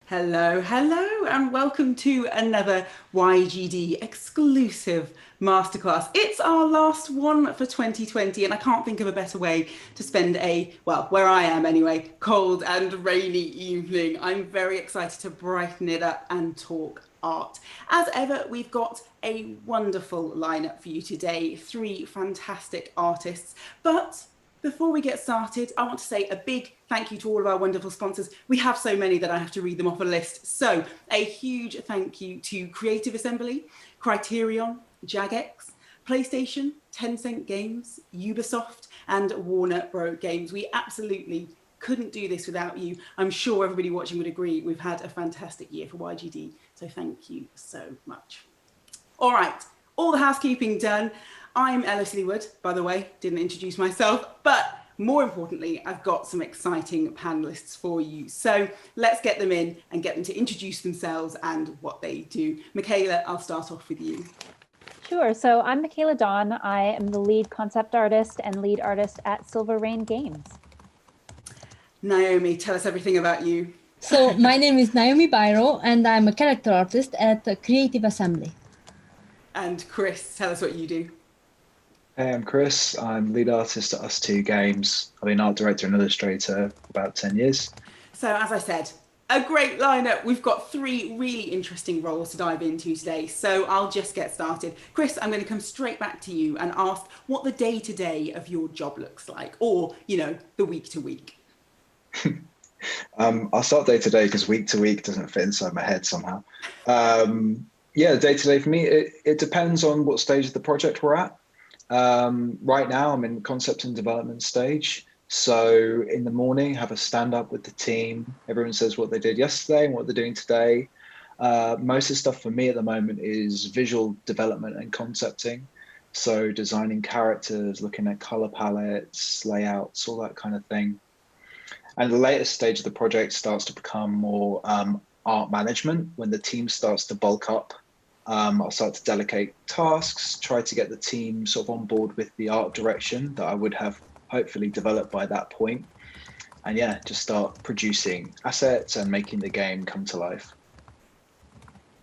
Hello, hello, and welcome to another YGD exclusive masterclass. It's our last one for 2020, and I can't think of a better way to spend well, where I am anyway, cold and rainy evening. I'm very excited to brighten it up and talk art. As ever, we've got a wonderful lineup for you today, three fantastic artists, but before we get started, I want to say a big thank you to all of our wonderful sponsors. We have so many that I have to read them off a list. So a huge thank you to Creative Assembly, Criterion, Jagex, PlayStation, Tencent Games, Ubisoft, and Warner Bros. Games. We absolutely couldn't do this without you. I'm sure everybody watching would agree. We've had a fantastic year for YGD. So thank you so much. All right, all the housekeeping done. I'm Elle Osili-Wood, by the way, didn't introduce myself, but more importantly, I've got some exciting panelists for you. So let's get them in and get them to introduce themselves and what they do. Micaela, I'll start off with you. Sure. So I'm Micaela Dawn. I am the lead concept artist and lead artist at Silver Rain Games. Naomi, tell us everything about you. So my name is Naomi Biro and I'm a character artist at Creative Assembly. And Chris, tell us what you do. Hey, I'm Chris. I'm lead artist at USTWO Games. I've been art director and illustrator for about 10 years. So as I said, a great lineup. We've got three really interesting roles to dive into today. So I'll just get started. Chris, I'm going to come straight back to you and ask what the day-to-day of your job looks like, or, the week-to-week. I'll start day to day because week to week doesn't fit inside my head somehow. Yeah, day to day for me, it depends on what stage of the project we're at. Right now I'm in concept and development stage. So in the morning, have a stand up with the team. Everyone says what they did yesterday and what they're doing today. Most of the stuff for me at the moment is visual development and concepting. So designing characters, looking at color palettes, layouts, all that kind of thing. And the latest stage of the project starts to become more art management. When the team starts to bulk up, I'll start to delegate tasks, try to get the team sort of on board with the art direction that I would have hopefully developed by that point. And yeah, just start producing assets and making the game come to life.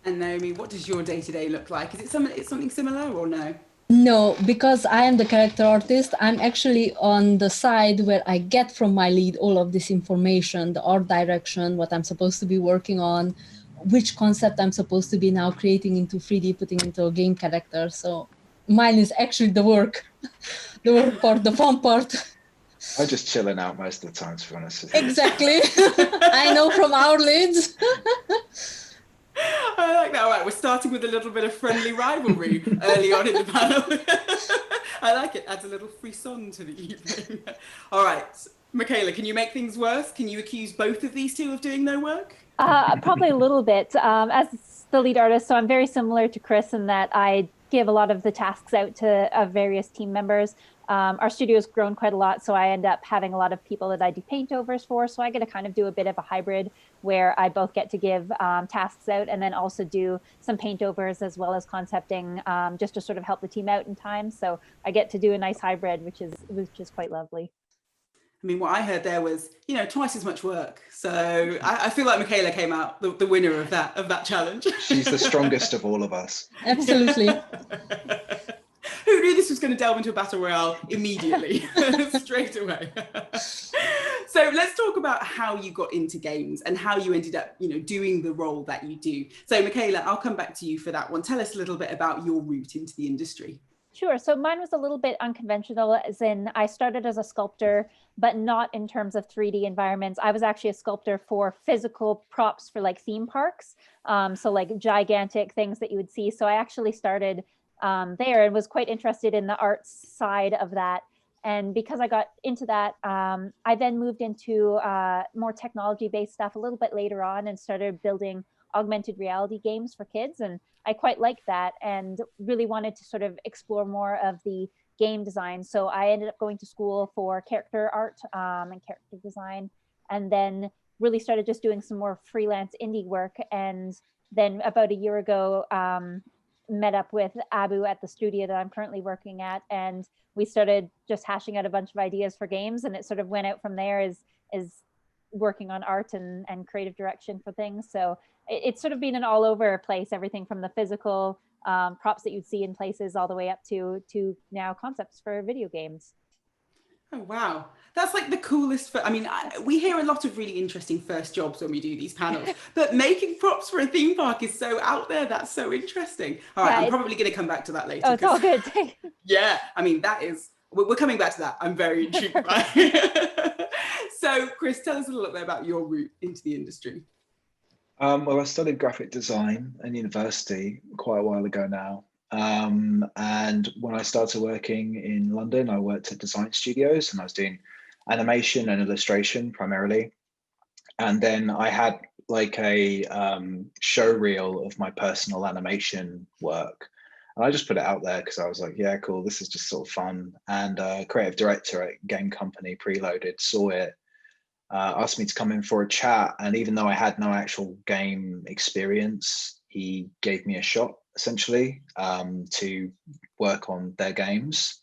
And Naomi, what does your day-to-day look like? Is it something similar or no? No, because I am the character artist, I'm actually on the side where I get from my lead all of this information, the art direction, what I'm supposed to be working on, which concept I'm supposed to be now creating into 3D, putting into a game character. So mine is actually the work, the work part, the fun part. I'm just chilling out most of the time, to be honest with you. Exactly. I know from our leads. I like that. All right, we're starting with a little bit of friendly rivalry early on in the panel. I like it. Adds a little frisson to the evening. All right, Micaela, can you make things worse? Can you accuse both of these two of doing no work? Probably a little bit. As the lead artist, so I'm very similar to Chris in that I give a lot of the tasks out to various team members. Our studio's grown quite a lot, so I end up having a lot of people that I do paintovers for. So I get to kind of do a bit of a hybrid where I both get to give tasks out and then also do some paintovers as well as concepting, just to sort of help the team out in time. So I get to do a nice hybrid, which is quite lovely. I mean, what I heard there was, twice as much work. So I feel like Micaela came out the winner of that challenge. She's the strongest of all of us. Absolutely. Who knew this was going to delve into a battle royale immediately, straight away? So let's talk about how you got into games and how you ended up, doing the role that you do. So Micaela, I'll come back to you for that one. Tell us a little bit about your route into the industry. Sure. So mine was a little bit unconventional, as in I started as a sculptor, but not in terms of 3D environments. I was actually a sculptor for physical props for like theme parks. So like gigantic things that you would see. So I actually started there and was quite interested in the arts side of that. And because I got into that, I then moved into more technology-based stuff a little bit later on and started building augmented reality games for kids. And I quite liked that and really wanted to sort of explore more of the game design. So I ended up going to school for character art and character design, and then really started just doing some more freelance indie work. And then about a year ago, met up with Abu at the studio that I'm currently working at, and we started just hashing out a bunch of ideas for games, and it sort of went out from there as working on art and creative direction for things. So it's sort of been an all over place, everything from the physical props that you'd see in places all the way up to now concepts for video games. Oh, wow. That's like the coolest. I mean, we hear a lot of really interesting first jobs when we do these panels, but making props for a theme park is so out there. That's so interesting. All right, I'm probably going to come back to that later. Oh, it's all good. Yeah, I mean, that is, we're coming back to that. I'm very intrigued by it. So, Chris, tell us a little bit about your route into the industry. Well, I studied graphic design in university quite a while ago now. And when I started working in London, I worked at design studios and I was doing animation and illustration primarily. And then I had like a show reel of my personal animation work. And I just put it out there because I was like, yeah, cool, this is just sort of fun. And a creative director at game company Preloaded saw it, asked me to come in for a chat. And even though I had no actual game experience, he gave me a shot essentially to work on their games.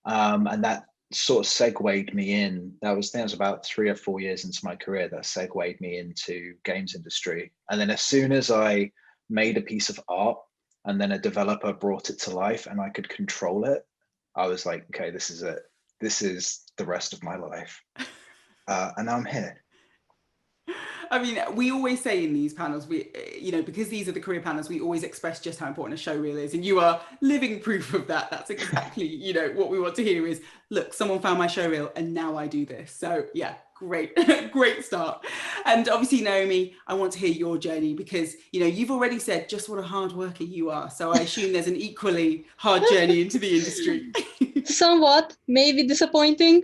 And that sort of segued me in. That was about 3 or 4 years into my career that segued me into games industry. And then as soon as I made a piece of art and then a developer brought it to life and I could control it, I was like, okay, this is it. This is the rest of my life. And now I'm here. I mean, we always say in these panels, because these are the career panels, we always express just how important a show reel is. And you are living proof of that. That's exactly, what we want to hear is, look, someone found my show reel and now I do this. So yeah, great, great start. And obviously, Naomi, I want to hear your journey because, you've already said just what a hard worker you are. So I assume there's an equally hard journey into the industry. Somewhat, maybe disappointing.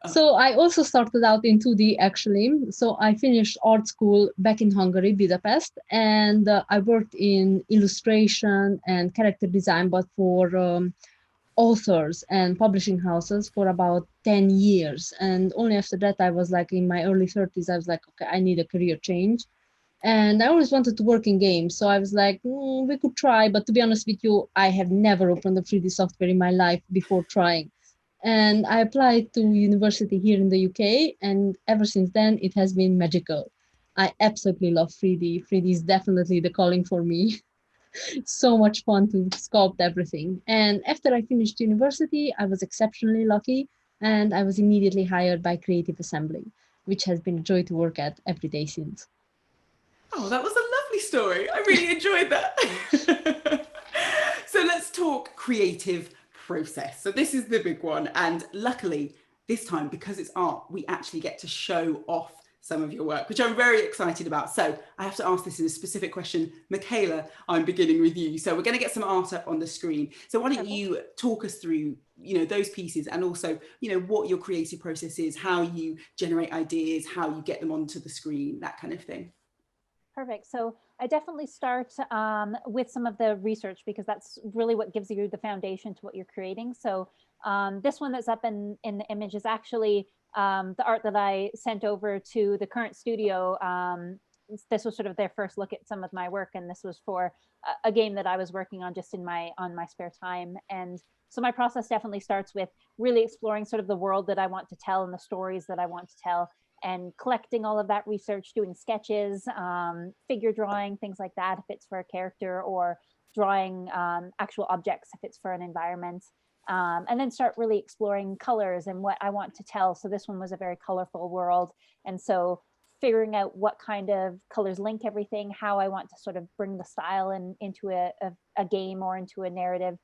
So I also started out in 2D actually. So I finished art school back in Hungary, Budapest, and I worked in illustration and character design, but for authors and publishing houses for about 10 years. And only after that, I was like in my early 30s, I was like, okay, I need a career change. And I always wanted to work in games. So I was like, we could try. But to be honest with you, I have never opened a 3D software in my life before trying. And I applied to university here in the UK, and ever since then, it has been magical. I absolutely love 3D. 3D is definitely the calling for me. It's so much fun to sculpt everything. And after I finished university, I was exceptionally lucky, and I was immediately hired by Creative Assembly, which has been a joy to work at every day since. Oh, that was a lovely story. I really enjoyed that. So let's talk creative process. So this is the big one. And luckily, this time, because it's art, we actually get to show off some of your work, which I'm very excited about. So I have to ask this in a specific question. Micaela, I'm beginning with you. So we're going to get some art up on the screen. So why don't you talk us through, those pieces and also, what your creative process is, how you generate ideas, how you get them onto the screen, that kind of thing. Perfect. So I definitely start with some of the research because that's really what gives you the foundation to what you're creating. So this one that's up in the image is actually the art that I sent over to the current studio. This was sort of their first look at some of my work, and this was for a game that I was working on just on my spare time. And so my process definitely starts with really exploring sort of the world that I want to tell and the stories that I want to tell, and collecting all of that research, doing sketches, figure drawing, things like that, if it's for a character, or drawing actual objects if it's for an environment. And then start really exploring colors and what I want to tell. So this one was a very colorful world. And so figuring out what kind of colors link everything, how I want to sort of bring the style into a game or into a narrative.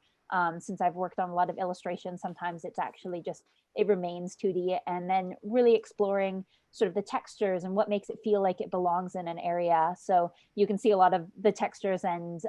Since I've worked on a lot of illustrations, sometimes it's actually just, it remains 2D, and then really exploring sort of the textures and what makes it feel like it belongs in an area. So you can see a lot of the textures and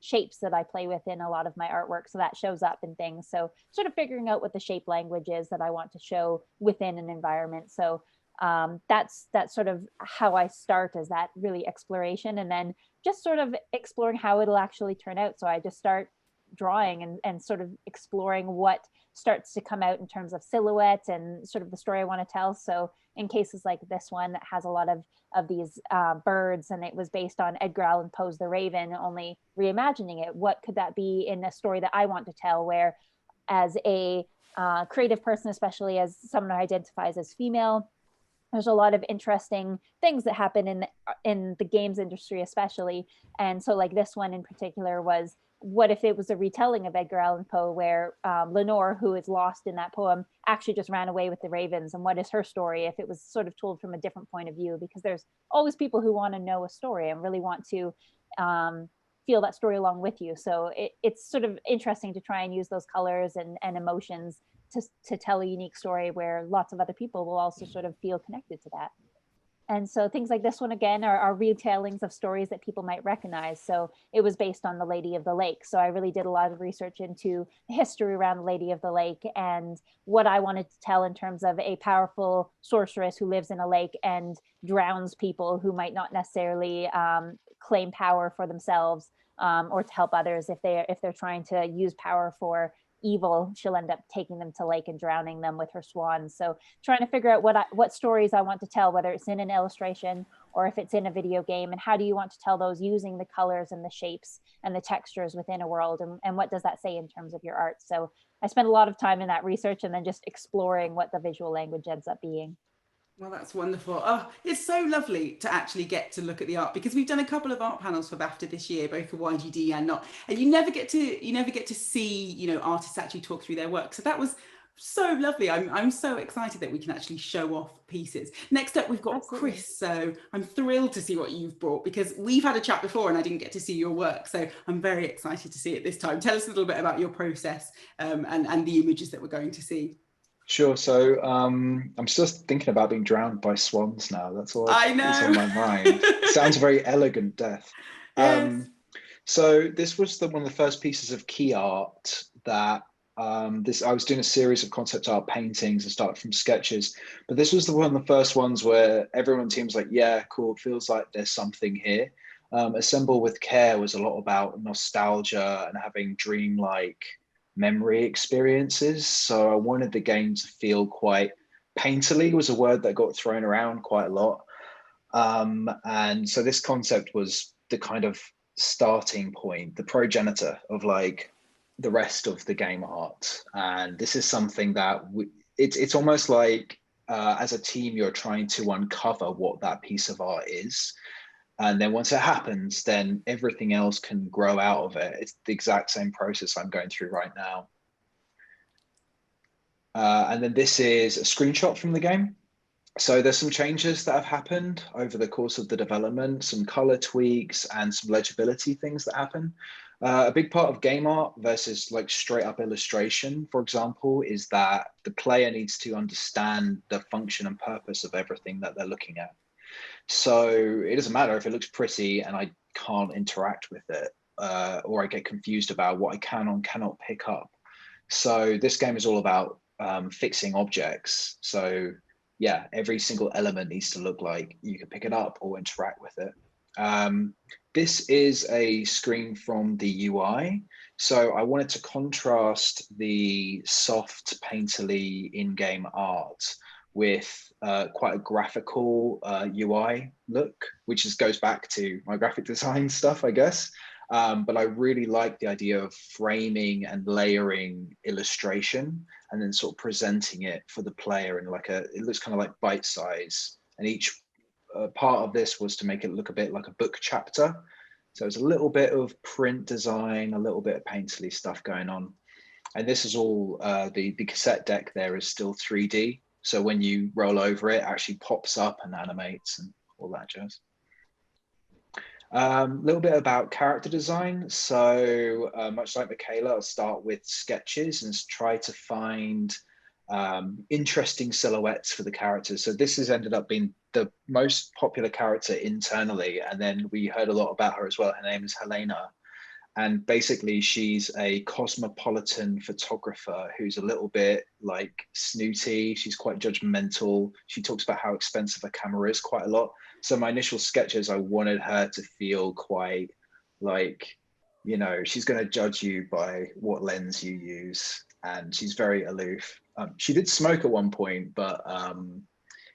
shapes that I play with in a lot of my artwork. So that shows up in things. So sort of figuring out what the shape language is that I want to show within an environment. So that's sort of how I start, is that really exploration, and then just sort of exploring how it'll actually turn out. So I just start drawing and sort of exploring what starts to come out in terms of silhouette and sort of the story I want to tell. So in cases like this one that has a lot of these birds, and it was based on Edgar Allan Poe's The Raven, only reimagining it, what could that be in a story that I want to tell, where as a creative person, especially as someone who identifies as female, there's a lot of interesting things that happen in the games industry, especially. And so like this one in particular was, what if it was a retelling of Edgar Allan Poe, where Lenore, who is lost in that poem, actually just ran away with the ravens? And what is her story if it was sort of told from a different point of view? Because there's always people who want to know a story and really want to feel that story along with you. So it's sort of interesting to try and use those colors and emotions to tell a unique story where lots of other people will also sort of feel connected to that. And so things like this one, again, are retellings of stories that people might recognize. So it was based on the Lady of the Lake. So I really did a lot of research into the history around the Lady of the Lake and what I wanted to tell in terms of a powerful sorceress who lives in a lake and drowns people who might not necessarily claim power for themselves or to help others. If they're trying to use power for evil, she'll end up taking them to lake and drowning them with her swans. So trying to figure out what stories I want to tell, whether it's in an illustration or if it's in a video game, and how do you want to tell those using the colors and the shapes and the textures within a world, and what does that say in terms of your art? So I spent a lot of time in that research and then just exploring what the visual language ends up being. Well, that's wonderful. Oh, it's so lovely to actually get to look at the art, because we've done a couple of art panels for BAFTA this year, both for YGD and not, and you never get to see, you know, artists actually talk through their work. So that was so lovely. I'm so excited that we can actually show off pieces. Next up, we've got Absolutely. Chris. So I'm thrilled to see what you've brought, because we've had a chat before and I didn't get to see your work. So I'm very excited to see it this time. Tell us a little bit about your process and the images that we're going to see. Sure. So I'm just thinking about being drowned by swans now. That's all I that's know. on my mind. Sounds a very elegant death. Yes. So this was one of the first pieces of key art that I was doing a series of concept art paintings and started from sketches, but this was one of the first ones where everyone seems like, yeah, cool, it feels like there's something here. Assemble with Care was a lot about nostalgia and having dreamlike memory experiences. So I wanted the game to feel quite painterly, was a word that got thrown around quite a lot. And so this concept was the kind of starting point, the progenitor of like the rest of the game art. And this is something that it's almost like as a team, you're trying to uncover what that piece of art is. And then once it happens, then everything else can grow out of it. It's the exact same process I'm going through right now. And then this is a screenshot from the game. So there's some changes that have happened over the course of the development, some color tweaks and some legibility things that happen. A big part of game art versus like straight up illustration, for example, is that the player needs to understand the function and purpose of everything that they're looking at. So it doesn't matter if it looks pretty and I can't interact with it, or I get confused about what I can or cannot pick up. So this game is all about fixing objects. So yeah, every single element needs to look like you can pick it up or interact with it. This is a screen from the UI. So I wanted to contrast the soft, painterly in-game art with quite a graphical UI look, which goes back to my graphic design stuff, I guess. But I really like the idea of framing and layering illustration and then sort of presenting it for the player in like it looks kind of like bite size. And each part of this was to make it look a bit like a book chapter. So it's a little bit of print design, a little bit of painterly stuff going on. And this is all, the cassette deck there is still 3D. So when you roll over it, it actually pops up and animates and all that jazz. A little bit about character design. So much like Micaela, I'll start with sketches and try to find interesting silhouettes for the characters. So this has ended up being the most popular character internally. And then we heard a lot about her as well. Her name is Helena. And basically she's a cosmopolitan photographer who's a little bit like snooty. She's quite judgmental. She talks about how expensive a camera is quite a lot. So my initial sketches, I wanted her to feel quite like, you know, she's going to judge you by what lens you use. And she's very aloof. She did smoke at one point, but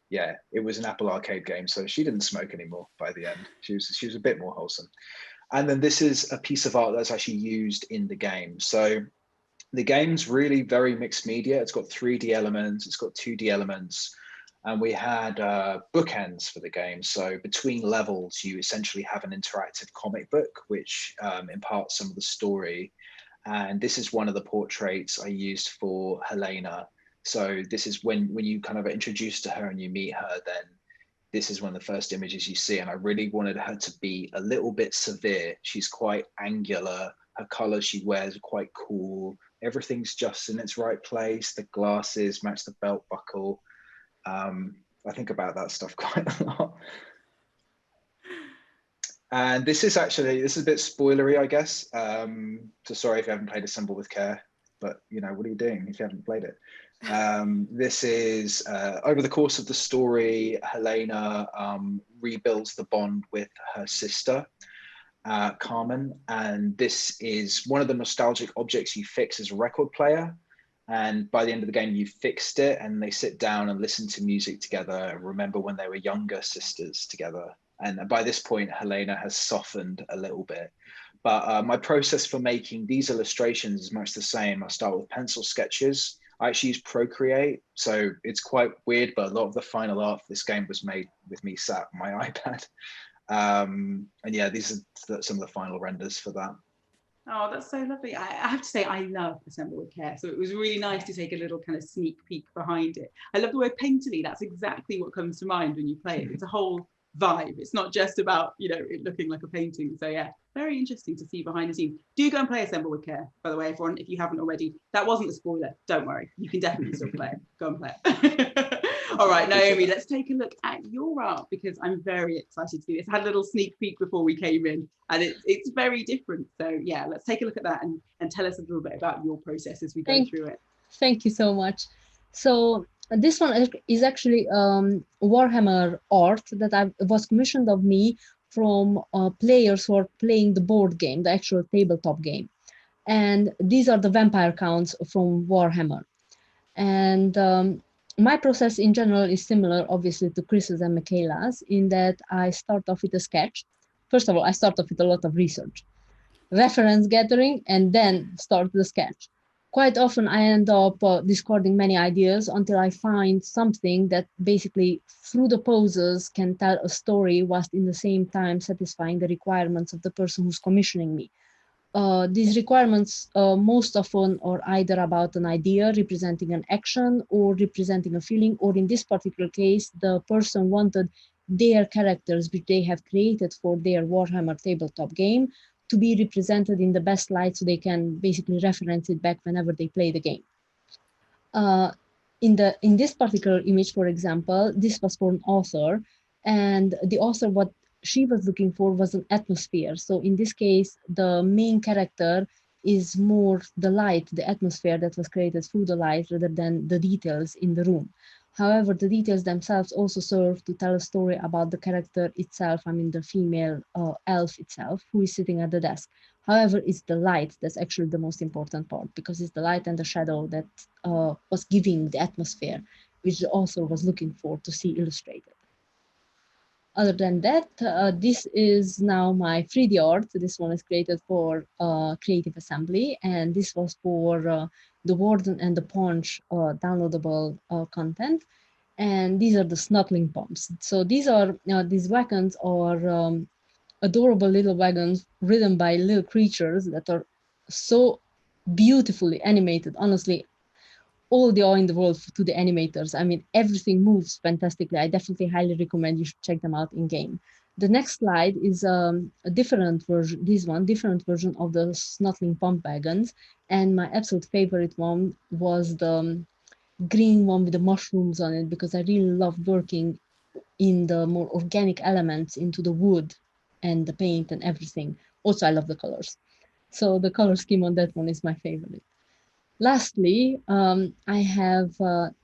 yeah, it was an Apple Arcade game. So she didn't smoke anymore by the end. She was a bit more wholesome. And then this is a piece of art that's actually used in the game. So the game's really very mixed media. It's got 3D elements, it's got 2D elements. And we had bookends for the game. So between levels, you essentially have an interactive comic book, which imparts some of the story. And this is one of the portraits I used for Helena. So this is when you kind of are introduced to her and you meet her, then this is one of the first images you see. And I really wanted her to be a little bit severe. She's quite angular. Her colors she wears are quite cool. Everything's just in its right place. The glasses match the belt buckle. I think about that stuff quite a lot. And this is a bit spoilery, I guess. So sorry if you haven't played Assemble with Care, but you know, what are you doing if you haven't played it? This is over the course of the story, Helena rebuilds the bond with her sister, Carmen. And this is one of the nostalgic objects you fix as a record player. And by the end of the game, you've fixed it, and they sit down and listen to music together and remember when they were younger sisters together. And by this point, Helena has softened a little bit. But my process for making these illustrations is much the same. I start with pencil sketches. I actually use Procreate, so it's quite weird, but a lot of the final art for this game was made with me sat on my iPad. And yeah, these are some of the final renders for that. Oh, that's so lovely. I have to say, I love Assemble with Care. So it was really nice to take a little kind of sneak peek behind it. I love the word painterly. That's exactly what comes to mind when you play it. It's a whole vibe. It's not just about, you know, it looking like a painting. So yeah, very interesting to see behind the scenes. Do go and play Assemble with Care, by the way, everyone, if you haven't already. That wasn't a spoiler. Don't worry. You can definitely still play it. Go and play it. All right, Naomi, let's take a look at your art, because I'm very excited to do this. I had a little sneak peek before we came in, and it's very different. So yeah, let's take a look at that and tell us a little bit about your process as we go through it. Thank you so much. So this one is actually Warhammer art that was commissioned of me from players who are playing the board game, the actual tabletop game. And these are the vampire counts from Warhammer. And my process in general is similar, obviously, to Chris's and Micaela's, in that I start off with a sketch. First of all, I start off with a lot of research, reference gathering, and then start the sketch. Quite often, I end up discarding many ideas until I find something that basically, through the poses, can tell a story whilst in the same time satisfying the requirements of the person who's commissioning me. These requirements most often are either about an idea representing an action or representing a feeling, or in this particular case, the person wanted their characters, which they have created for their Warhammer tabletop game, to be represented in the best light so they can basically reference it back whenever they play the game. In this particular image, for example, this was for an author, and the author, what she was looking for was an atmosphere. So in this case, the main character is more the light, the atmosphere that was created through the light rather than the details in the room. However, the details themselves also serve to tell a story about the character itself, I mean the female elf itself, who is sitting at the desk. However, it's the light that's actually the most important part, because it's the light and the shadow that was giving the atmosphere, which the author was looking for to see illustrated. Other than that, this is now my 3D art. This one is created for Creative Assembly, and this was for the Warden and the Paunch downloadable content. And these are the snuggling pumps. So these are these wagons are adorable little wagons ridden by little creatures that are so beautifully animated. Honestly, all the awe in the world to the animators. I mean, everything moves fantastically. I definitely highly recommend you should check them out in game. The next slide is a different version, different version of the snuggling pump wagons. And my absolute favorite one was the green one with the mushrooms on it, because I really love working in the more organic elements into the wood and the paint and everything. Also, I love the colors. So the color scheme on that one is my favorite. Lastly, I have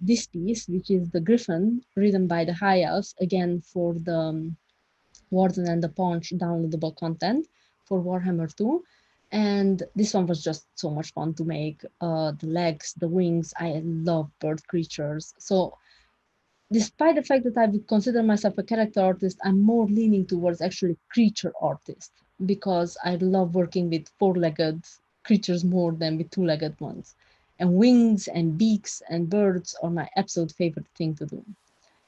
this piece, which is the Griffin, written by the High Elves, again for the Warden and the Paunch downloadable content for Warhammer 2. And this one was just so much fun to make. The legs, the wings, I love bird creatures. So despite the fact that I would consider myself a character artist, I'm more leaning towards actually creature artist, because I love working with four-legged creatures more than with two-legged ones. And wings and beaks and birds are my absolute favorite thing to do.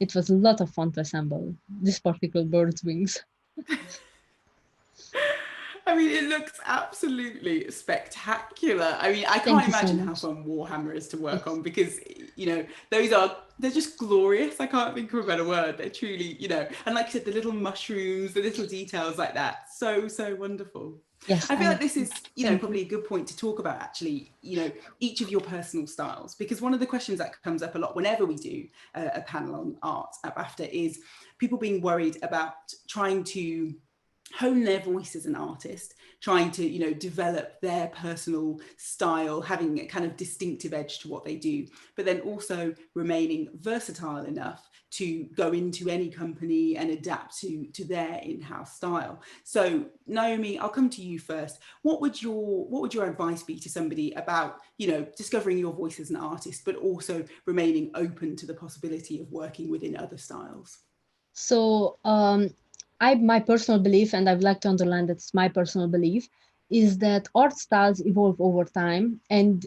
It was a lot of fun to assemble this particular bird's wings. I mean, it looks absolutely spectacular. I mean, I Thank can't you so imagine how much. fun Warhammer is to work Yes. on, because, you know, they're just glorious. I can't think of a better word. They're truly, you know, and like you said, the little mushrooms, the little details like that. So, so wonderful. Yes, I feel like this is, you know, thank probably a good point to talk about, actually, you know, each of your personal styles, because one of the questions that comes up a lot whenever we do a panel on art at BAFTA is people being worried about trying to hone their voice as an artist, trying to, you know, develop their personal style, having a kind of distinctive edge to what they do, but then also remaining versatile enough to go into any company and adapt to their in-house style. So Naomi, I'll come to you first. What would your advice be to somebody about, you know, discovering your voice as an artist, but also remaining open to the possibility of working within other styles? So my personal belief, and I'd like to underline that it's my personal belief, is that art styles evolve over time, and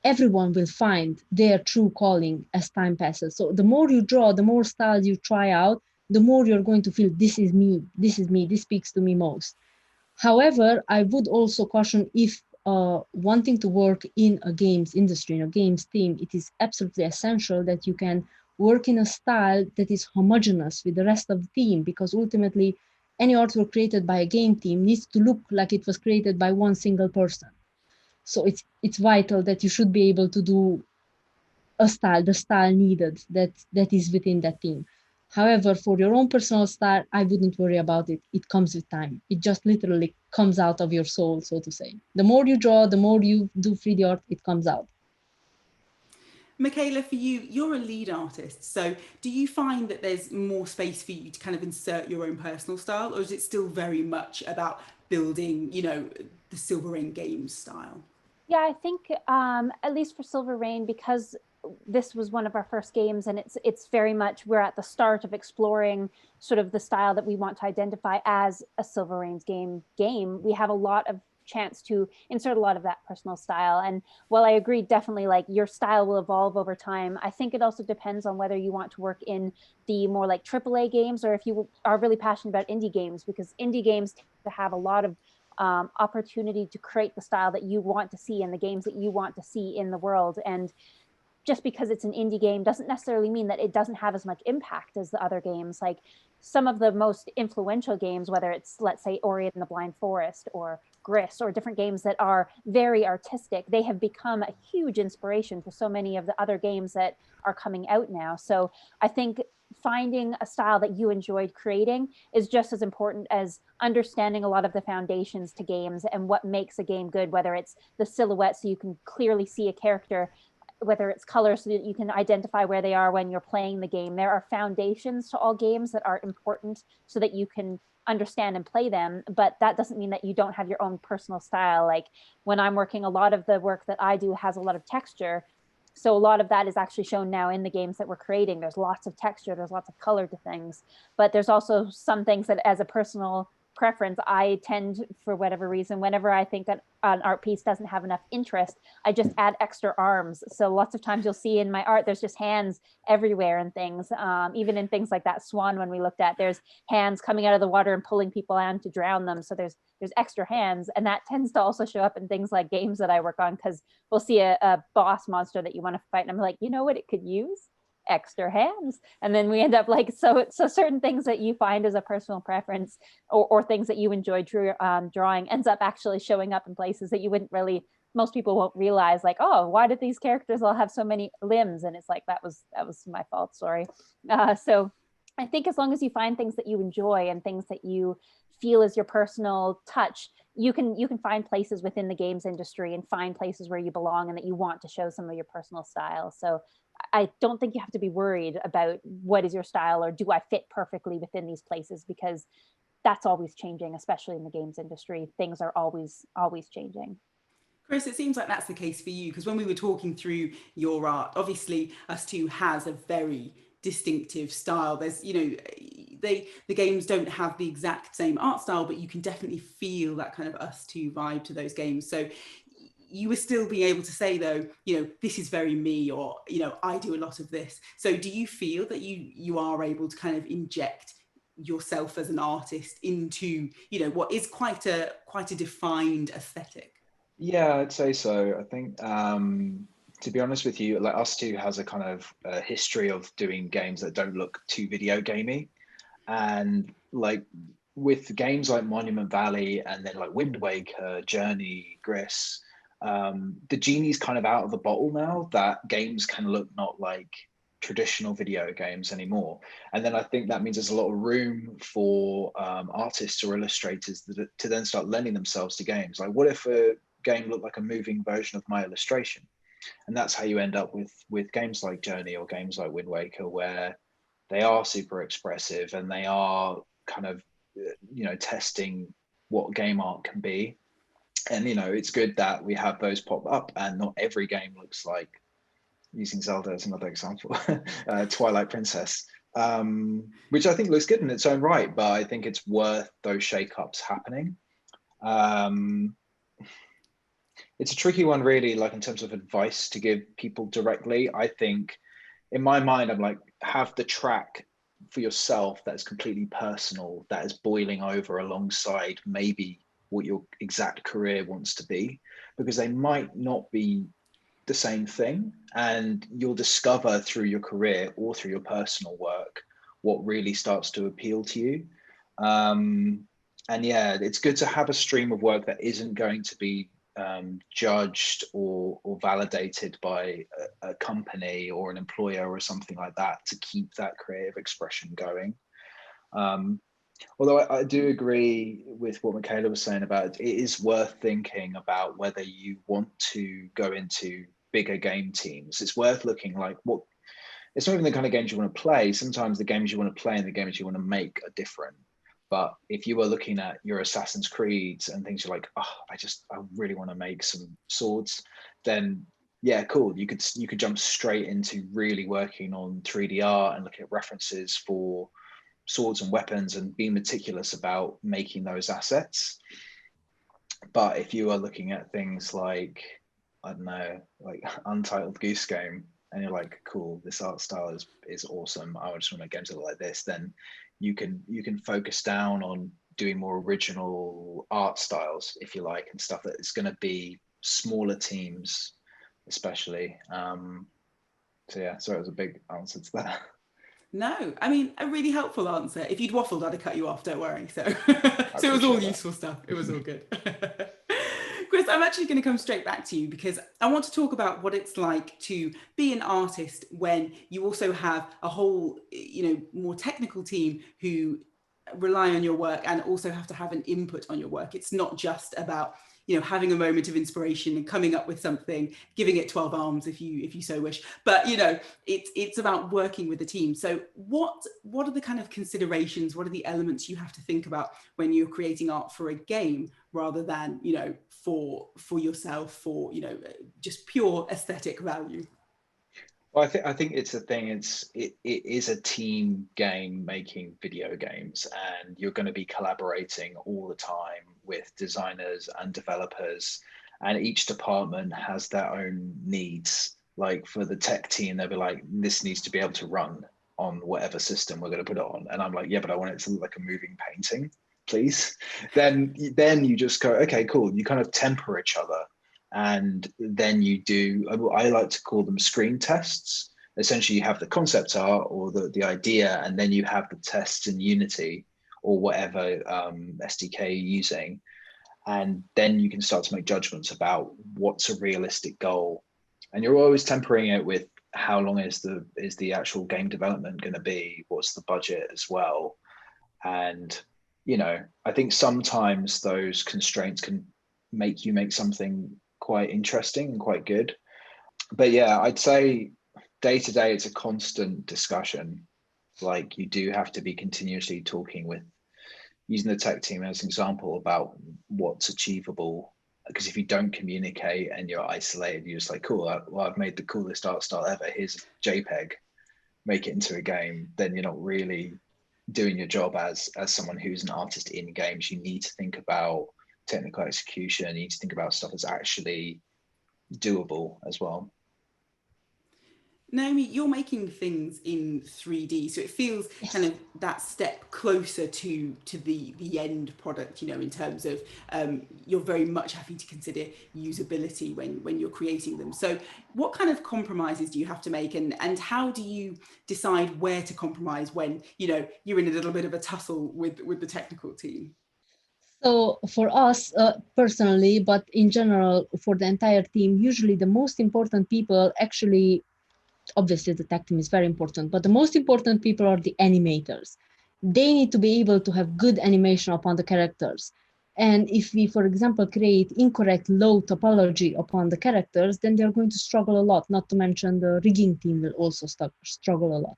everyone will find their true calling as time passes. So the more you draw, the more styles you try out, the more you're going to feel, this is me, this speaks to me most. However, I would also caution, if wanting to work in a games industry, in a games team, it is absolutely essential that you can work in a style that is homogeneous with the rest of the team, because ultimately any artwork created by a game team needs to look like it was created by one single person. So it's vital that you should be able to do the style needed that is within that team. However, for your own personal style, I wouldn't worry about it. It comes with time. It just literally comes out of your soul, so to say. The more you draw, the more you do 3D art, it comes out. Micaela, for you, you're a lead artist. So do you find that there's more space for you to kind of insert your own personal style, or is it still very much about building, you know, the Silver Rain Games style? Yeah, I think at least for Silver Rain, because this was one of our first games, and it's very much, we're at the start of exploring sort of the style that we want to identify as a Silver Rain's game. We have a lot of chance to insert a lot of that personal style. And while I agree, definitely, like, your style will evolve over time, I think it also depends on whether you want to work in the more like AAA games, or if you are really passionate about indie games, because indie games tend to have a lot of opportunity to create the style that you want to see and the games that you want to see in the world. And just because it's an indie game doesn't necessarily mean that it doesn't have as much impact as the other games. Like, some of the most influential games, whether it's, let's say, Ori and the Blind Forest or Gris, or different games that are very artistic, they have become a huge inspiration for so many of the other games that are coming out now. So I think finding a style that you enjoyed creating is just as important as understanding a lot of the foundations to games and what makes a game good, whether it's the silhouette so you can clearly see a character, whether it's color so that you can identify where they are when you're playing the game. There are foundations to all games that are important so that you can understand and play them, but that doesn't mean that you don't have your own personal style. Like, when I'm working, a lot of the work that I do has a lot of texture, so a lot of that is actually shown now in the games that we're creating. There's lots of texture, there's lots of color to things, but there's also some things that, as a personal preference, I tend, for whatever reason, whenever I think that an art piece doesn't have enough interest, I just add extra arms. So lots of times you'll see in my art, there's just hands everywhere and things. Even in things like that swan when we looked at, there's hands coming out of the water and pulling people on to drown them. So there's extra hands, and that tends to also show up in things like games that I work on, because we'll see a boss monster that you want to fight, and I'm like, you know what it could use? Extra hands. And then we end up like, so certain things that you find as a personal preference, or things that you enjoy drawing, ends up actually showing up in places that you wouldn't really, most people won't realize, like, oh, why did these characters all have so many limbs? And it's like, that was my fault, sorry. So I think as long as you find things that you enjoy and things that you feel is your personal touch, you can find places within the games industry and find places where you belong and that you want to show some of your personal style. So I don't think you have to be worried about what is your style or do I fit perfectly within these places, because that's always changing, especially in the games industry. Things are always changing. Chris, it seems like that's the case for you, because when we were talking through your art, obviously USTWO has a very distinctive style. There's, you know, the games don't have the exact same art style, but you can definitely feel that kind of USTWO vibe to those games. So you were still being able to say though, you know, this is very me, or, you know, I do a lot of this. So do you feel that you are able to kind of inject yourself as an artist into, you know, what is quite a defined aesthetic? Yeah, I'd say so. I think, to be honest with you, like USTWO has a kind of a history of doing games that don't look too video gamey. And like with games like Monument Valley and then like Wind Waker, Journey, Gris, the genie's kind of out of the bottle now that games can look not like traditional video games anymore. And then I think that means there's a lot of room for artists or illustrators to then start lending themselves to games. Like, what if a game looked like a moving version of my illustration? And that's how you end up with games like Journey or games like Wind Waker, where they are super expressive and they are kind of, you know, testing what game art can be. And, you know, it's good that we have those pop up, and not every game looks like, using Zelda as another example, Twilight Princess, which I think looks good in its own right, but I think it's worth those shakeups happening. It's a tricky one, really, like in terms of advice to give people directly. I think in my mind, I'm like, have the track for yourself that's completely personal, that is boiling over alongside maybe what your exact career wants to be, because they might not be the same thing. And you'll discover through your career or through your personal work what really starts to appeal to you. And yeah, it's good to have a stream of work that isn't going to be judged or validated by a company or an employer or something like that, to keep that creative expression going. Although I do agree with what Micaela was saying about it is worth thinking about whether you want to go into bigger game teams. It's worth looking like what, it's not even the kind of games you want to play. Sometimes the games you want to play and the games you want to make are different. But if you were looking at your Assassin's Creeds and things, you're like, oh, I really want to make some swords, then yeah, cool. You could jump straight into really working on 3D art and looking at references for swords and weapons and being meticulous about making those assets. But if you are looking at things like, I don't know, like Untitled Goose Game, and you're like, cool, this art style is awesome, I just want to make games that look like this, then you can focus down on doing more original art styles, if you like, and stuff that is going to be smaller teams, especially. So yeah, sorry, it was a big answer to that. No, I mean, a really helpful answer. If you'd waffled, I'd have cut you off, don't worry. So, so it was all useful stuff. It was all good. Chris, I'm actually going to come straight back to you because I want to talk about what it's like to be an artist when you also have a whole, you know, more technical team who rely on your work and also have to have an input on your work. It's not just about, you know, having a moment of inspiration and coming up with something, giving it 12 arms if you so wish. But, you know, it's about working with the team. So what are the kind of considerations? What are the elements you have to think about when you're creating art for a game rather than, you know, for yourself, for, you know, just pure aesthetic value? Well, I think it's a thing. It is a team game, making video games, and you're going to be collaborating all the time with designers and developers, and each department has their own needs. Like for the tech team, they'll be like, this needs to be able to run on whatever system we're going to put it on, and I'm like, yeah, but I want it to look like a moving painting, please. Then you just go, okay, cool. You kind of temper each other. And then you do, I like to call them screen tests. Essentially, you have the concept art or the idea, and then you have the tests in Unity or whatever SDK you're using. And then you can start to make judgments about what's a realistic goal. And you're always tempering it with how long is the actual game development going to be? What's the budget as well? And, you know, I think sometimes those constraints can make you make something quite interesting and quite good. But yeah, I'd say day to day, it's a constant discussion. Like you do have to be continuously talking with, using the tech team as an example, about what's achievable. Because if you don't communicate and you're isolated, you're just like, cool, well, I've made the coolest art style ever. Here's a JPEG, make it into a game. Then you're not really doing your job as someone who's an artist in games. You need to think about technical execution. You need to think about stuff that's actually doable as well. Naomi, you're making things in 3D, so it feels kind of that step closer to the end product, you know, in terms of you're very much having to consider usability when you're creating them. So what kind of compromises do you have to make, and how do you decide where to compromise when, you know, you're in a little bit of a tussle with the technical team? So for us personally, but in general for the entire team, usually the most important people actually, obviously the tech team is very important, but the most important people are the animators. They need to be able to have good animation upon the characters. And if we, for example, create incorrect low topology upon the characters, then they're going to struggle a lot, not to mention the rigging team will also struggle a lot.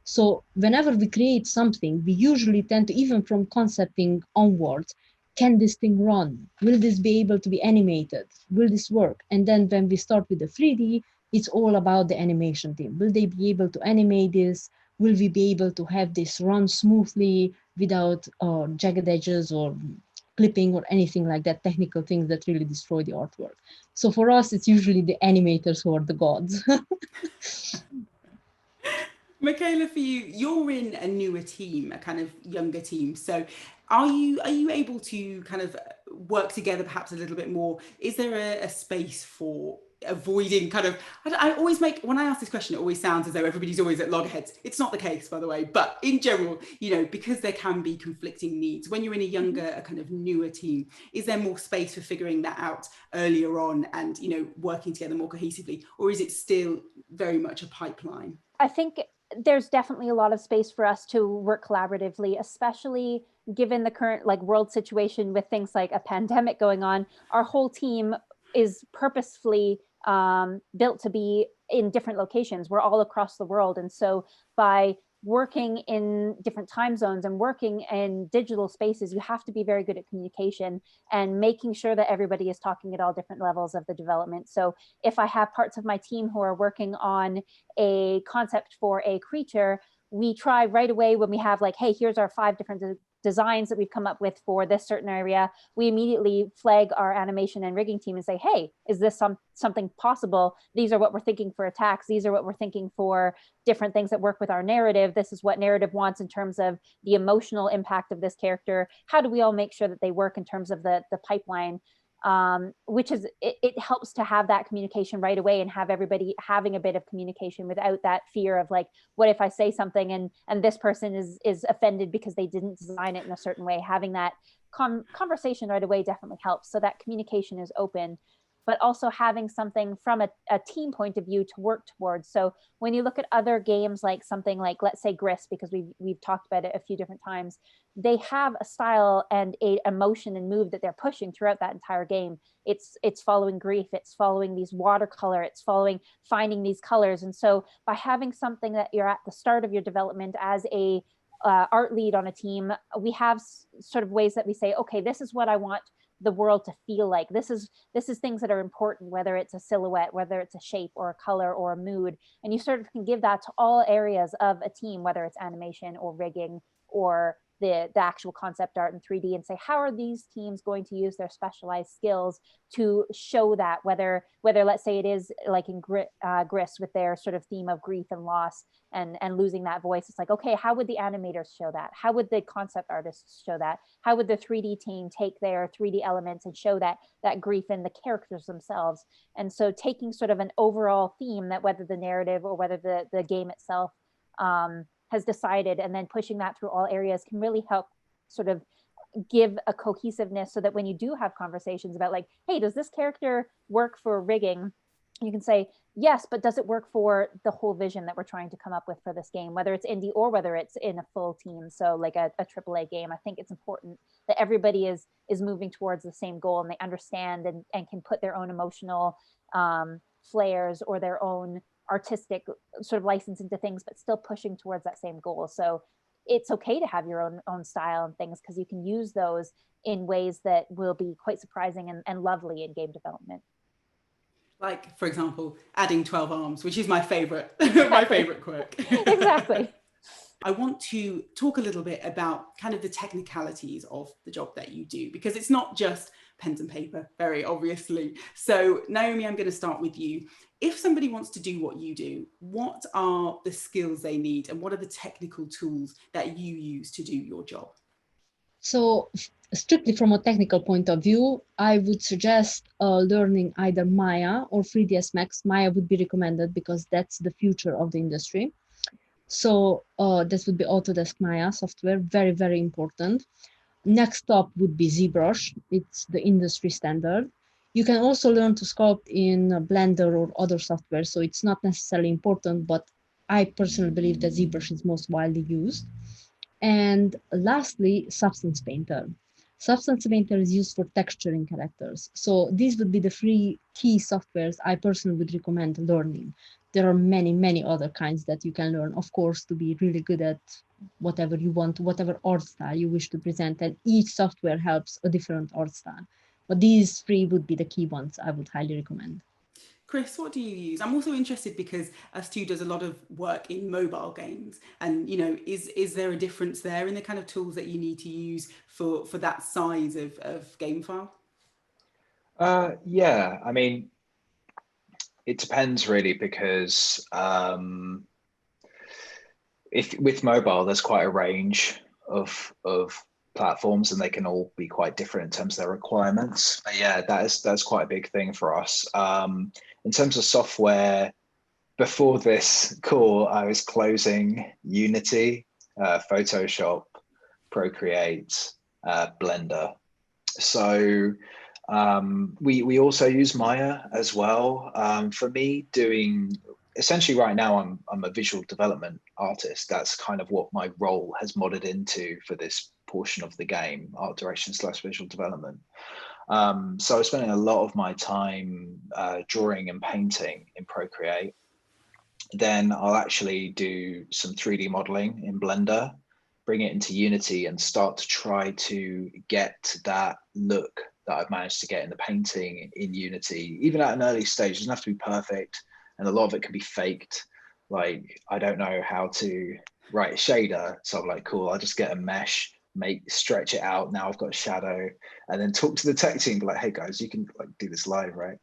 So whenever we create something, we usually tend to, even from concepting onwards, can this thing run? Will this be able to be animated? Will this work? And then when we start with the 3D, it's all about the animation team. Will they be able to animate this? Will we be able to have this run smoothly without jagged edges or clipping or anything like that, technical things that really destroy the artwork? So for us, it's usually the animators who are the gods. Micaela, for you, you're in a newer team, a kind of younger team. So are you able to kind of work together perhaps a little bit more? Is there a space for avoiding kind of, I always make, when I ask this question, it always sounds as though everybody's always at loggerheads. It's not the case, by the way, but in general, you know, because there can be conflicting needs. When you're in a younger, a kind of newer team, is there more space for figuring that out earlier on and, you know, working together more cohesively? Or is it still very much a pipeline? I think there's definitely a lot of space for us to work collaboratively, especially given the current like world situation with things like a pandemic going on. Our whole team is purposefully built to be in different locations. We're all across the world. And so by working in different time zones and working in digital spaces, you have to be very good at communication and making sure that everybody is talking at all different levels of the development. So if I have parts of my team who are working on a concept for a creature, we try right away when we have like, hey, here's our 5 different designs that we've come up with for this certain area, we immediately flag our animation and rigging team and say, hey, is this something possible? These are what we're thinking for attacks. These are what we're thinking for different things that work with our narrative. This is what narrative wants in terms of the emotional impact of this character. How do we all make sure that they work in terms of the pipeline? Which is, it helps to have that communication right away and have everybody having a bit of communication without that fear of like, what if I say something and this person is offended because they didn't design it in a certain way. Having that conversation right away definitely helps. So that communication is open, but also having something from a team point of view to work towards. So when you look at other games, like something like, let's say Gris, because we've talked about it a few different times, they have a style and a emotion and mood that they're pushing throughout that entire game. It's following grief, it's following these watercolor, it's following finding these colors. And so by having something that you're at the start of your development as a art lead on a team, we have sort of ways that we say, okay, this is what I want the world to feel like. This is things that are important, whether it's a silhouette, whether it's a shape or a color or a mood. And you sort of can give that to all areas of a team, whether it's animation or rigging or the actual concept art in 3D, and say, how are these teams going to use their specialized skills to show that, whether let's say it is like in Gris with their sort of theme of grief and loss and losing that voice. It's like, okay, how would the animators show that? How would the concept artists show that? How would the 3D team take their 3D elements and show that grief in the characters themselves? And so taking sort of an overall theme that whether the narrative or whether the game itself has decided, and then pushing that through all areas can really help sort of give a cohesiveness so that when you do have conversations about like, hey, does this character work for rigging? You can say, yes, but does it work for the whole vision that we're trying to come up with for this game, whether it's indie or whether it's in a full team? So like a AAA game, I think it's important that everybody is moving towards the same goal and they understand and can put their own emotional flares or their own artistic sort of license into things, but still pushing towards that same goal. So it's okay to have your own style and things because you can use those in ways that will be quite surprising and lovely in game development. Like, for example, adding 12 arms, which is my favorite, my favorite quirk. Exactly. I want to talk a little bit about kind of the technicalities of the job that you do, because it's not just pens and paper, very obviously. So Naomi, I'm going to start with you. If somebody wants to do what you do, what are the skills they need and what are the technical tools that you use to do your job? So strictly from a technical point of view, I would suggest learning either Maya or 3ds Max. Maya would be recommended because that's the future of the industry. So this would be Autodesk Maya software, very, very important. Next up would be ZBrush. It's the industry standard. You can also learn to sculpt in Blender or other software, so it's not necessarily important, but I personally believe that ZBrush is most widely used. And lastly, Substance Painter. Substance Painter is used for texturing characters. So these would be the 3 key softwares I personally would recommend learning. There are many, many other kinds that you can learn, of course, to be really good at whatever you want, whatever art style you wish to present. And each software helps a different art style. But these 3 would be the key ones I would highly recommend. Chris, what do you use? I'm also interested because USTWO does a lot of work in mobile games, and is there a difference there in the kind of tools that you need to use for that size of game file? Yeah, I mean, it depends really, because if with mobile, there's quite a range of platforms, and they can all be quite different in terms of their requirements. But yeah, that's quite a big thing for us. In terms of software, before this call, I was closing Unity, Photoshop, Procreate, Blender. So we also use Maya as well. For me, essentially right now, I'm a visual development artist. That's kind of what my role has modded into for this portion of the game, art direction / visual development. So I was spending a lot of my time drawing and painting in Procreate. Then I'll actually do some 3D modeling in Blender, bring it into Unity, and start to try to get that look that I've managed to get in the painting in Unity, even at an early stage. It doesn't have to be perfect, and a lot of it can be faked. Like, I don't know how to write a shader, so I'm like, cool, I'll just get a mesh, stretch it out. Now I've got a shadow, and then talk to the tech team, be like, hey guys, you can like do this live, right?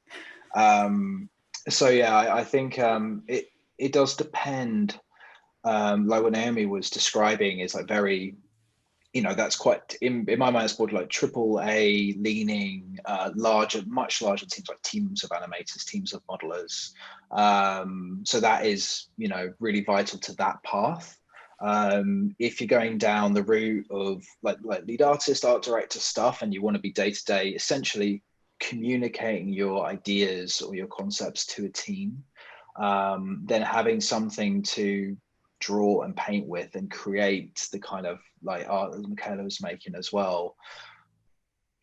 So yeah, I think it does depend. Like what Naomi was describing is like very, that's quite, in my mind, it's called like AAA leaning, much larger teams, like teams of animators, teams of modelers. So that is, really vital to that path. If you're going down the route of like lead artist, art director stuff, and you want to be day-to-day, essentially communicating your ideas or your concepts to a team, then having something to draw and paint with and create the kind of like art that Micaela was making as well,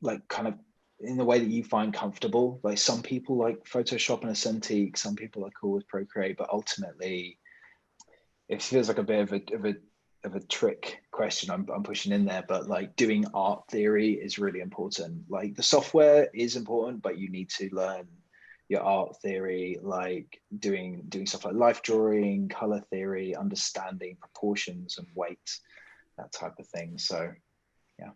like kind of in the way that you find comfortable. Like some people like Photoshop and a Cintiq, some people are cool with Procreate, but ultimately it feels like a bit of a trick question I'm pushing in there, but like doing art theory is really important. Like the software is important, but you need to learn your art theory, like doing stuff like life drawing, color theory, understanding proportions and weight, that type of thing. So yeah.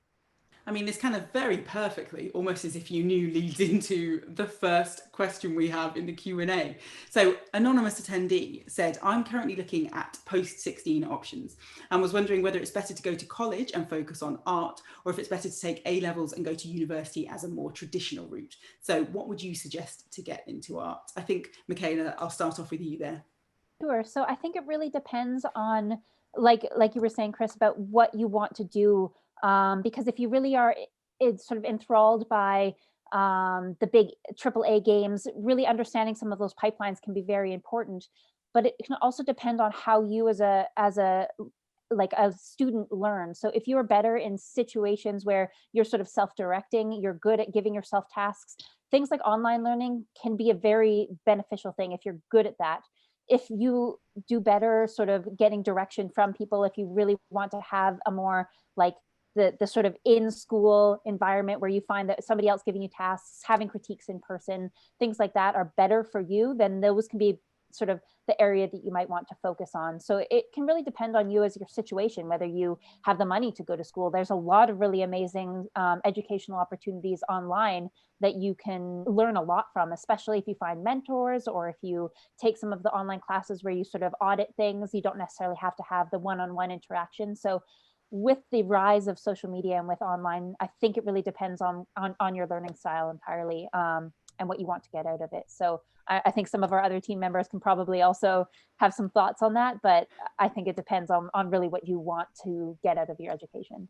I mean, this kind of very perfectly, almost as if you knew, leads into the first question we have in the Q&A. So anonymous attendee said, I'm currently looking at post-16 options and was wondering whether it's better to go to college and focus on art, or if it's better to take A-levels and go to university as a more traditional route. So what would you suggest to get into art? I think, Micaela, I'll start off with you there. Sure. So I think it really depends on, like you were saying, Chris, about what you want to do. Because if you really are sort of enthralled by the big AAA games, really understanding some of those pipelines can be very important. But it can also depend on how you as a student learn. So if you're better in situations where you're sort of self-directing, you're good at giving yourself tasks, things like online learning can be a very beneficial thing if you're good at that. If you do better sort of getting direction from people, if you really want to have a more like the sort of in-school environment where you find that somebody else giving you tasks, having critiques in person, things like that are better for you, then those can be sort of the area that you might want to focus on. So it can really depend on you as your situation, whether you have the money to go to school. There's a lot of really amazing educational opportunities online that you can learn a lot from, especially if you find mentors or if you take some of the online classes where you sort of audit things. You don't necessarily have to have the one-on-one interaction. So with the rise of social media and with online, I think it really depends on your learning style entirely, and what you want to get out of it. So I think some of our other team members can probably also have some thoughts on that, but I think it depends on really what you want to get out of your education.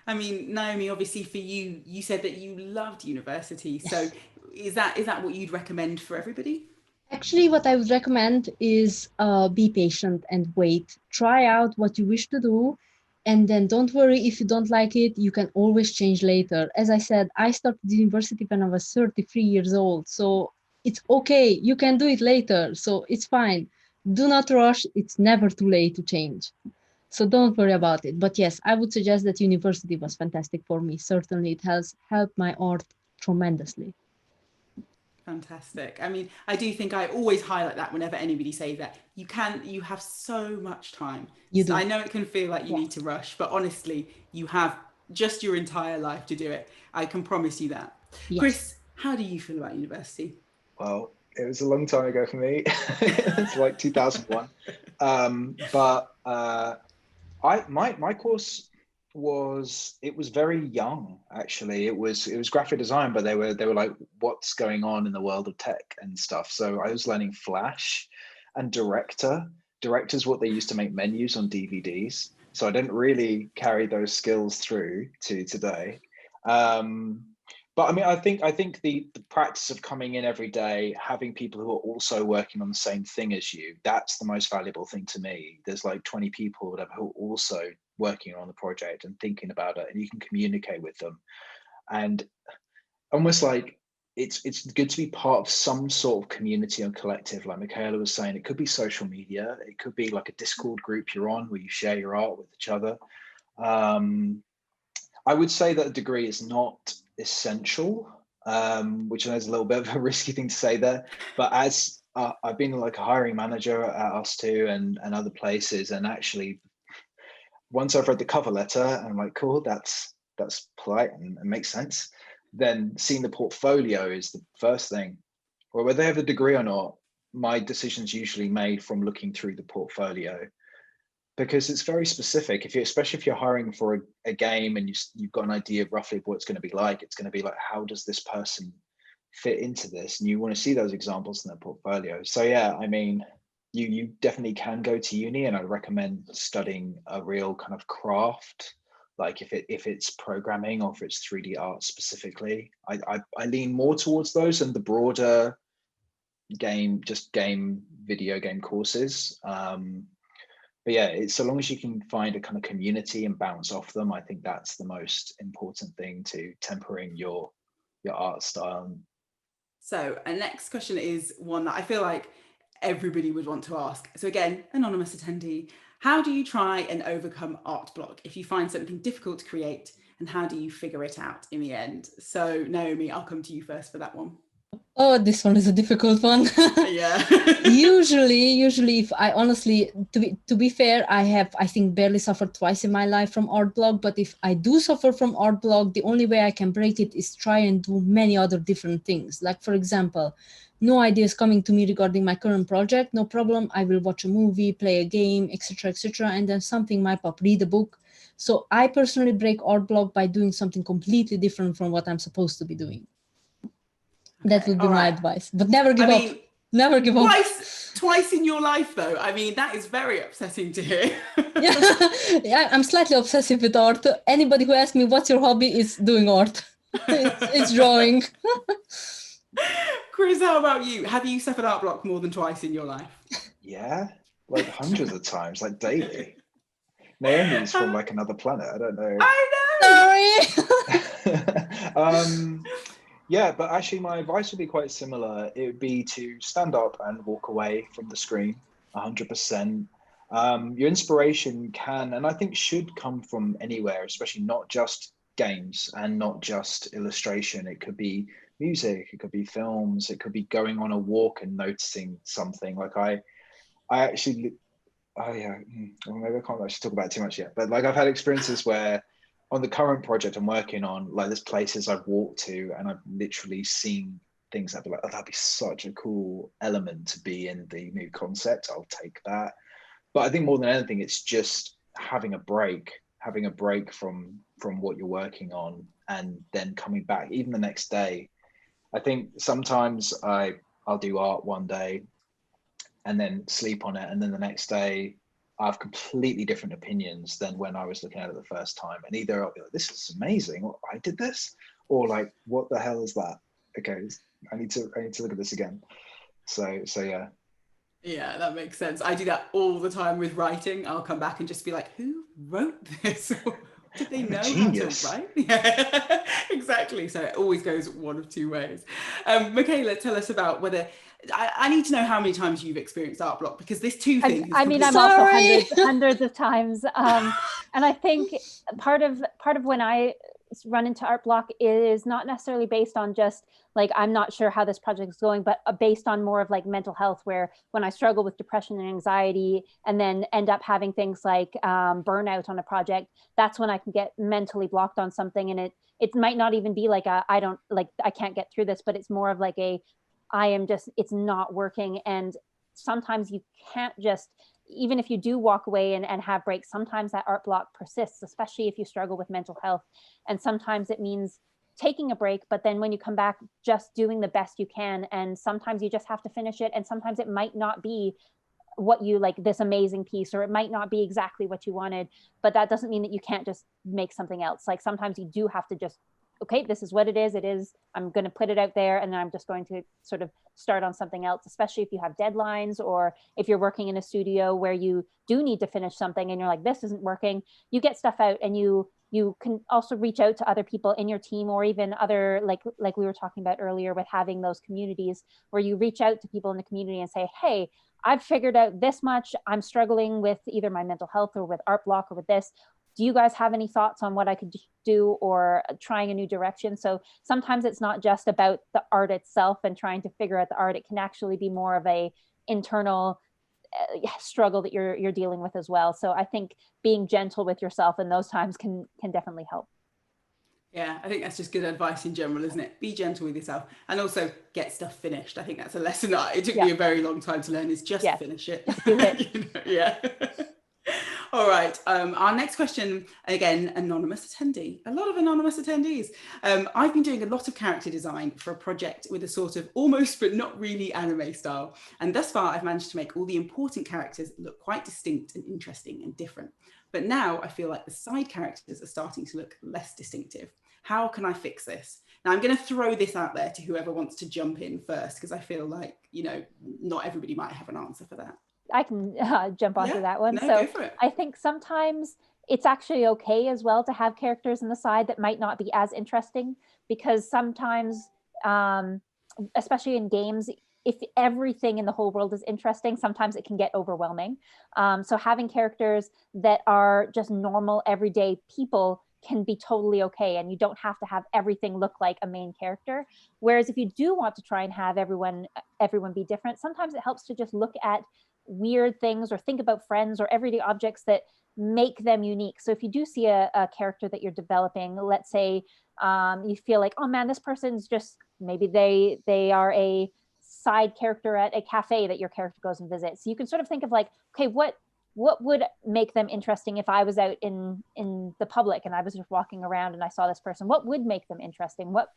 I mean, Naomi, obviously for you, you said that you loved university. So is that what you'd recommend for everybody? Actually, what I would recommend is be patient and wait. Try out what you wish to do. And then don't worry if you don't like it, you can always change later. As I said, I started university when I was 33 years old. So it's okay. You can do it later. So it's fine. Do not rush. It's never too late to change. So don't worry about it. But yes, I would suggest that university was fantastic for me. Certainly, it has helped my art tremendously. Fantastic. I mean, I do think I always highlight that whenever anybody says that you have so much time. You do. I know it can feel like you need to rush, but honestly, you have just your entire life to do it. I can promise you that. Yes. Chris, how do you feel about university? Well, it was a long time ago for me. It's like 2001. My course was very young, actually. It was graphic design, but they were like, what's going on in the world of tech and stuff. So I was learning Flash and Director's what they used to make menus on DVDs. So I didn't really carry those skills through to today. But I mean, I think the practice of coming in every day, having people who are also working on the same thing as you, that's the most valuable thing to me. There's like 20 people who are also working on the project and thinking about it, and you can communicate with them. And almost like it's good to be part of some sort of community or collective. Like Micaela was saying, it could be social media, it could be like a Discord group you're on where you share your art with each other. I would say that a degree is not essential, which I know is a little bit of a risky thing to say there, but as I've been like a hiring manager at USTWO and other places, and actually once I've read the cover letter and I'm like, cool, that's polite and makes sense, then seeing the portfolio is the first thing. Or whether they have a degree or not, my decision's usually made from looking through the portfolio, because it's very specific. Especially if you're hiring for a game and you've got an idea roughly of what it's going to be like, it's going to be like, how does this person fit into this? And you want to see those examples in their portfolio. So yeah, I mean, you definitely can go to uni, and I recommend studying a real kind of craft, like if it's programming or if it's 3D art specifically. I lean more towards those and the broader video game courses. But yeah, it's so long as you can find a kind of community and bounce off them, I think that's the most important thing to tempering your art style. So our next question is one that I feel like everybody would want to ask. So again, anonymous attendee, how do you try and overcome art block if you find something difficult to create, and how do you figure it out in the end? So Naomi, I'll come to you first for that one. Oh, this one is a difficult one. Yeah. usually if I honestly, to be fair, I think barely suffered twice in my life from art block. But if I do suffer from art block, the only way I can break it is try and do many other different things. Like, for example, no ideas coming to me regarding my current project, no problem. I will watch a movie, play a game, etc., and then something might pop, read a book. So I personally break art block by doing something completely different from what I'm supposed to be doing. That would be my advice, but never give up. Never give up. Twice in your life, though. I mean, that is very upsetting to hear. Yeah, I'm slightly obsessive with art. Anybody who asks me what's your hobby is doing art. It's drawing. Chris, how about you? Have you suffered art block more than twice in your life? Yeah, like hundreds of times, like daily. Naomi's from like another planet. I don't know. I know. Sorry. Yeah, but actually my advice would be quite similar. It would be to stand up and walk away from the screen 100%. Your inspiration can, and I think should, come from anywhere, especially not just games and not just illustration. It could be music, it could be films, it could be going on a walk and noticing something. Like I actually, oh yeah, well, maybe I can't actually talk about it too much yet, but like I've had experiences where on the current project I'm working on, like there's places I've walked to and I've literally seen things that be like, oh, that'd be such a cool element to be in the new concept. I'll take that. But I think more than anything, it's just having a break from what you're working on and then coming back even the next day. I think sometimes I'll do art one day and then sleep on it, and then the next day I have completely different opinions than when I was looking at it the first time. And either I'll be like, this is amazing, I did this, or like, what the hell is that? Okay, I need to look at this again. So yeah. Yeah, that makes sense. I do that all the time with writing. I'll come back and just be like, who wrote this? Did they know how to write? Yeah, exactly. So it always goes one of two ways. Micaela, tell us about whether, I need to know how many times you've experienced art block, because this two thing. I mean, I'm also hundreds of times. And I think part of when I run into art block is not necessarily based on just like, I'm not sure how this project is going, but based on more of like mental health, where when I struggle with depression and anxiety and then end up having things like burnout on a project, that's when I can get mentally blocked on something. And it might not even be like I can't get through this, but it's more of like it's not working. And sometimes you can't just, even if you do walk away and have breaks, sometimes that art block persists, especially if you struggle with mental health. And sometimes it means taking a break, but then when you come back, just doing the best you can. And sometimes you just have to finish it. And sometimes it might not be what you like, this amazing piece, or it might not be exactly what you wanted, but that doesn't mean that you can't just make something else. Like sometimes you do have to just, okay, this is what it is. I'm going to put it out there, and then I'm just going to sort of start on something else, especially if you have deadlines, or if you're working in a studio where you do need to finish something and you're like, this isn't working. You get stuff out, and you can also reach out to other people in your team, or even other, like we were talking about earlier with having those communities, where you reach out to people in the community and say, hey, I've figured out this much. I'm struggling with either my mental health or with art block or with this. Do you guys have any thoughts on what I could do, or trying a new direction? So sometimes it's not just about the art itself and trying to figure out the art. It can actually be more of a internal struggle that you're dealing with as well. So I think being gentle with yourself in those times can definitely help. Yeah, I think that's just good advice in general, isn't it? Be gentle with yourself, and also get stuff finished. I think that's a lesson that it took me a very long time to learn, is just finish it. Just do it. You know, yeah. All right. Our next question, again, anonymous attendee. A lot of anonymous attendees. I've been doing a lot of character design for a project with a sort of almost but not really anime style. And thus far, I've managed to make all the important characters look quite distinct and interesting and different. But now I feel like the side characters are starting to look less distinctive. How can I fix this? Now, I'm going to throw this out there to whoever wants to jump in first, because I feel like, you know, not everybody might have an answer for that. I can jump onto that one. No, so go for it. I think sometimes it's actually okay as well to have characters in the side that might not be as interesting, because sometimes, especially in games, if everything in the whole world is interesting, sometimes it can get overwhelming. So having characters that are just normal, everyday people can be totally okay, and you don't have to have everything look like a main character. Whereas if you do want to try and have everyone be different, sometimes it helps to just look at weird things or think about friends or everyday objects that make them unique. So if you do see a character that you're developing, let's say you feel like, oh man, this person's just, maybe they are a side character at a cafe that your character goes and visits. So you can sort of think of like, okay, what would make them interesting if I was out in the public and I was just walking around and I saw this person? What would make them interesting? What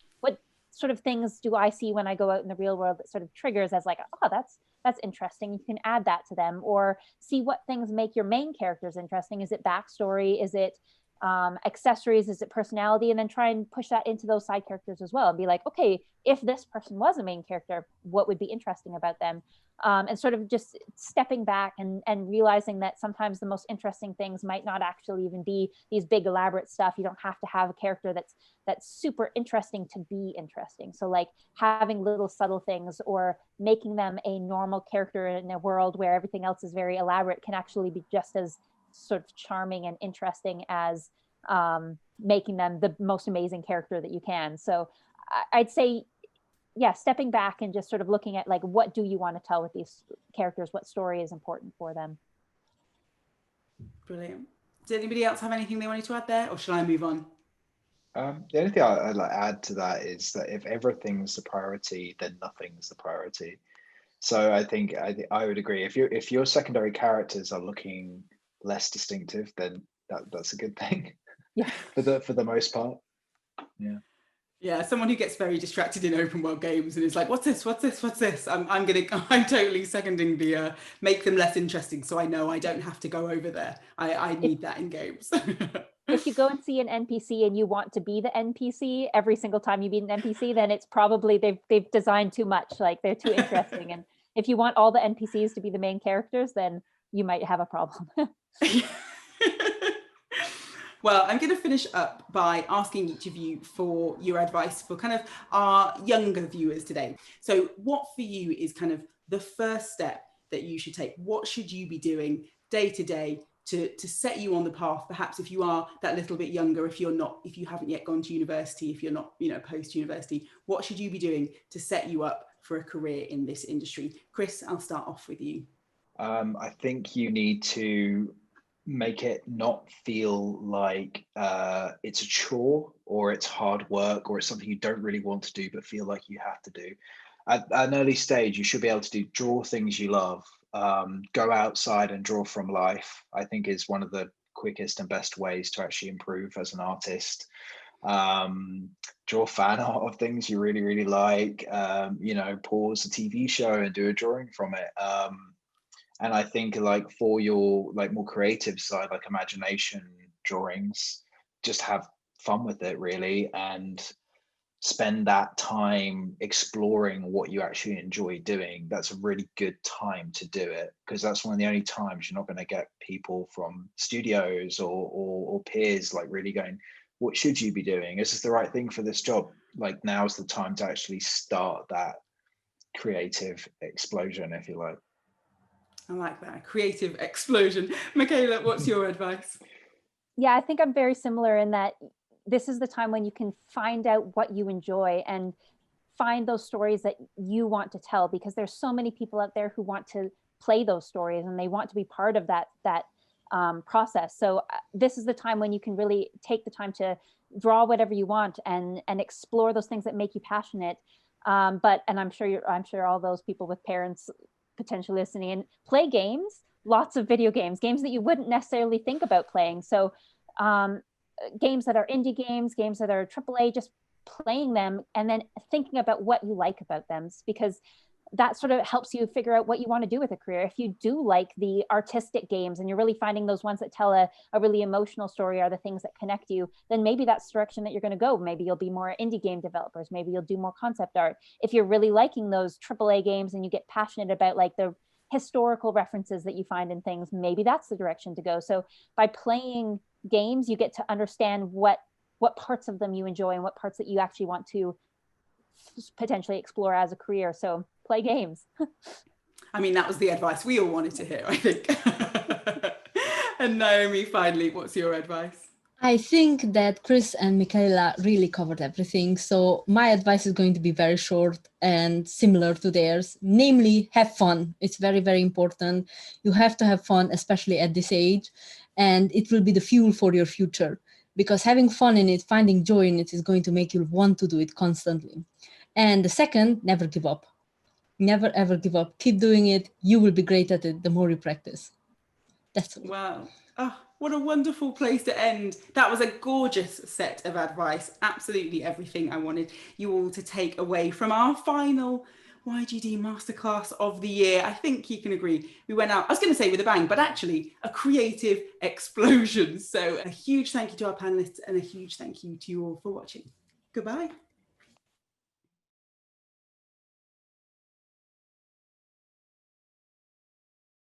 sort of things do I see when I go out in the real world that sort of triggers as like, oh, that's interesting. You can add that to them, or see what things make your main characters interesting. Is it backstory? Is it accessories? Is it personality? And then try and push that into those side characters as well, and be like, okay, if this person was a main character, what would be interesting about them? And sort of just stepping back and realizing that sometimes the most interesting things might not actually even be these big elaborate stuff. You don't have to have a character that's super interesting to be interesting. So like having little subtle things, or making them a normal character in a world where everything else is very elaborate, can actually be just as sort of charming and interesting as making them the most amazing character that you can. So I'd say, yeah, stepping back and just sort of looking at like, what do you want to tell with these characters? What story is important for them? Brilliant. Does anybody else have anything they wanted to add there, or shall I move on? The only thing I'd like to add to that is that if everything's the priority, then nothing's the priority. So I think I would agree. If your secondary characters are looking less distinctive, then that's a good thing. Yeah. for the most part. Yeah. Yeah, someone who gets very distracted in open world games and is like, what's this? What's this? What's this? I'm totally seconding the make them less interesting, so I know I don't have to go over there. I need that in games. If you go and see an NPC and you want to be the NPC every single time you meet an NPC, then it's probably they've designed too much, like they're too interesting. And if you want all the NPCs to be the main characters, then you might have a problem. Well, I'm going to finish up by asking each of you for your advice for kind of our younger viewers today. So what for you is kind of the first step that you should take? What should you be doing day to day to set you on the path? Perhaps if you are that little bit younger, if you haven't yet gone to university, if you're not, post-university, what should you be doing to set you up for a career in this industry? Chris, I'll start off with you. I think you need to make it not feel like it's a chore or it's hard work or it's something you don't really want to do but feel like you have to do. At an early stage, you should be able to draw things you love, go outside and draw from life, I think is one of the quickest and best ways to actually improve as an artist. Draw fan art of things you really, really like, pause a TV show and do a drawing from it. And I think like for your like more creative side, like imagination drawings, just have fun with it really and spend that time exploring what you actually enjoy doing. That's a really good time to do it because that's one of the only times you're not going to get people from studios or peers like really going, what should you be doing? Is this the right thing for this job? Like now's the time to actually start that creative explosion, if you like. I like that, creative explosion. Micaela, what's your advice? Yeah, I think I'm very similar in that this is the time when you can find out what you enjoy and find those stories that you want to tell, because there's so many people out there who want to play those stories and they want to be part of that process. So this is the time when you can really take the time to draw whatever you want and explore those things that make you passionate. And I'm sure all those people with parents potentially listening and play games, lots of video games that you wouldn't necessarily think about playing. So games that are indie games that are AAA, just playing them and then thinking about what you like about them, because that sort of helps you figure out what you want to do with a career. If you do like the artistic games and you're really finding those ones that tell a really emotional story are the things that connect you, then maybe that's the direction that you're going to go. Maybe you'll be more indie game developers. Maybe you'll do more concept art. If you're really liking those AAA games and you get passionate about like the historical references that you find in things, maybe that's the direction to go. So by playing games, you get to understand what parts of them you enjoy and what parts that you actually want to potentially explore as a career. So play games. I mean, that was the advice we all wanted to hear, I think. And Naomi, finally, what's your advice? I think that Chris and Micaela really covered everything. So my advice is going to be very short and similar to theirs. Namely, have fun. It's very, very important. You have to have fun, especially at this age. And it will be the fuel for your future. Because having fun in it, finding joy in it is going to make you want to do it constantly. And the second, never give up. Never, ever give up. Keep doing it. You will be great at it the more you practice. That's all. Wow. Oh, what a wonderful place to end. That was a gorgeous set of advice. Absolutely everything I wanted you all to take away from our final YGD Masterclass of the year. I think you can agree. We went out, I was going to say with a bang, but actually a creative explosion. So a huge thank you to our panelists and a huge thank you to you all for watching. Goodbye.